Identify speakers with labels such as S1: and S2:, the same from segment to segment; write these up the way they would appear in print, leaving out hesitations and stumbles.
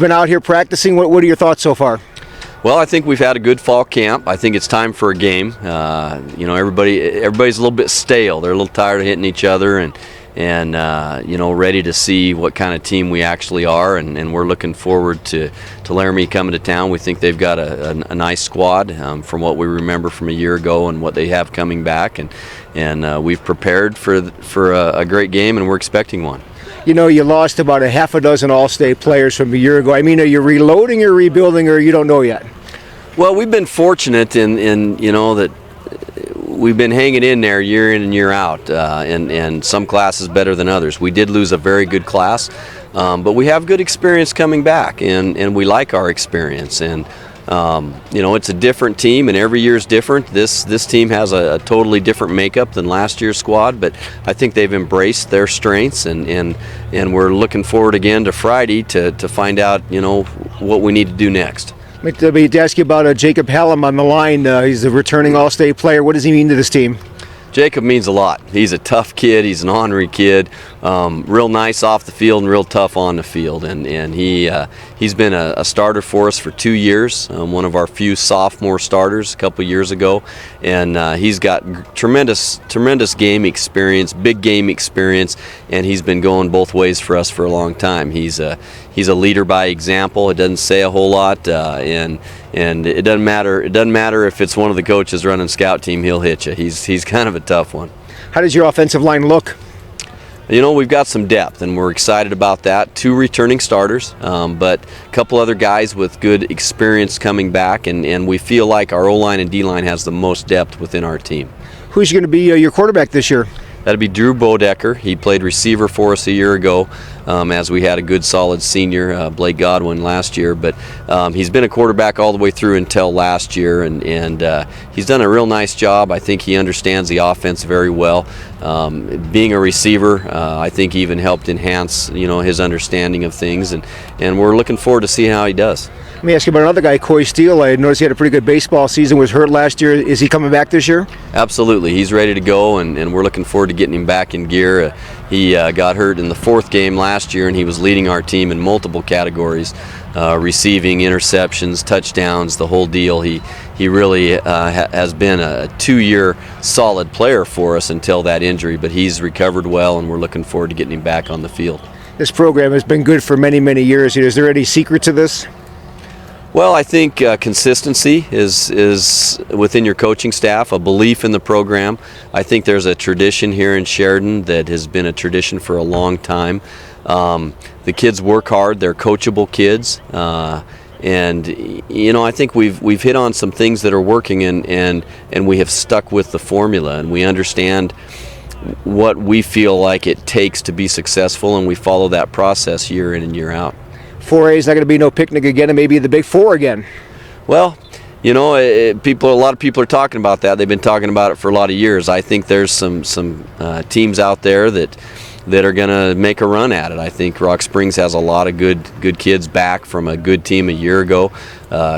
S1: Been out here practicing. What are your thoughts so far?
S2: Well, I think we've had a good fall camp. I think it's time for a game. Everybody's a little bit stale. They're a little tired of hitting each other and ready to see what kind of team we actually are. And we're looking forward to Laramie coming to town. We think they've got a nice squad from what we remember from a year ago and what they have coming back. And we've prepared for a great game, and we're expecting one.
S1: You know, you lost about a half a dozen All-State players from a year ago. I mean, are you reloading or rebuilding, or you don't know yet?
S2: Well, we've been fortunate in that we've been hanging in there year in and year out, and some classes better than others. We did lose a very good class, but we have good experience coming back, and we like our experience. And it's a different team, and every year is different. This team has a totally different makeup than last year's squad, but I think they've embraced their strengths, and we're looking forward again to Friday to find out what we need to do next.
S1: Let me ask you about Jacob Hallam on the line. He's a returning All-State player. What does he mean to this team?
S2: Jacob means a lot. He's a tough kid. He's an ornery kid. Real nice off the field and real tough on the field. And he's been a starter for us for 2 years. One of our few sophomore starters a couple years ago. And he's got tremendous game experience, big game experience, and he's been going both ways for us for a long time. He's a leader by example. It doesn't say a whole lot, and it doesn't matter. It doesn't matter if it's one of the coaches running scout team. He'll hit you. He's kind of a tough one.
S1: How does your offensive line look?
S2: We've got some depth, and we're excited about that. 2 returning starters, but a couple other guys with good experience coming back, and we feel like our O-line and D-line has the most depth within our team.
S1: Who's going to be your quarterback this year?
S2: That'd be Drew Bodecker. He played receiver for us a year ago, as we had a good solid senior, Blake Godwin, last year. But he's been a quarterback all the way through until last year, and he's done a real nice job. I think he understands the offense very well. Being a receiver, I think even helped enhance his understanding of things, and we're looking forward to see how he does.
S1: Let me ask you about another guy, Coy Steele. I noticed he had a pretty good baseball season, was hurt last year. Is he coming back this year?
S2: Absolutely. He's ready to go, and we're looking forward to getting him back in gear. He got hurt in the 4th game last year, and he was leading our team in multiple categories, receiving, interceptions, touchdowns, the whole deal. He really has been a 2-year solid player for us until that injury, but he's recovered well, and we're looking forward to getting him back on the field.
S1: This program has been good for many, many years. Is there any secret to this?
S2: Well, I think consistency is within your coaching staff, a belief in the program. I think there's a tradition here in Sheridan that has been a tradition for a long time. The kids work hard. They're coachable kids. And I think we've hit on some things that are working, and we have stuck with the formula, and we understand what we feel like it takes to be successful, and we follow that process year in and year out.
S1: 4A is not going to be no picnic again, and maybe the Big 4 again.
S2: Well, a lot of people are talking about that. They've been talking about it for a lot of years. I think there's some teams out there that are going to make a run at it. I think Rock Springs has a lot of good kids back from a good team a year ago.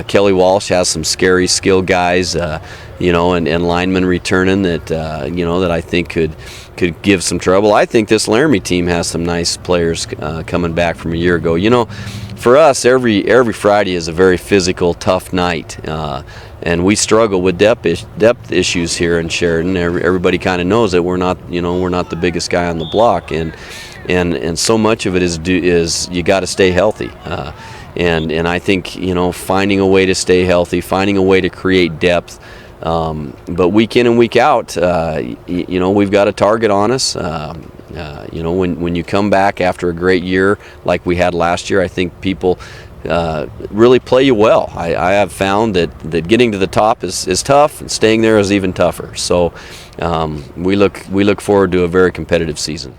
S2: Kelly Walsh has some scary skill guys, and linemen returning that I think could give some trouble. I think this Laramie team has some nice players coming back from a year ago. For us, every Friday is a very physical, tough night, and we struggle with depth issues here in Sheridan. Everybody kind of knows that we're not the biggest guy on the block, and so much of it is you got to stay healthy. And I think finding a way to stay healthy, finding a way to create depth. But week in and week out, we've got a target on us. When you come back after a great year like we had last year, I think people really play you well. I have found that getting to the top is tough, and staying there is even tougher. So we look forward to a very competitive season.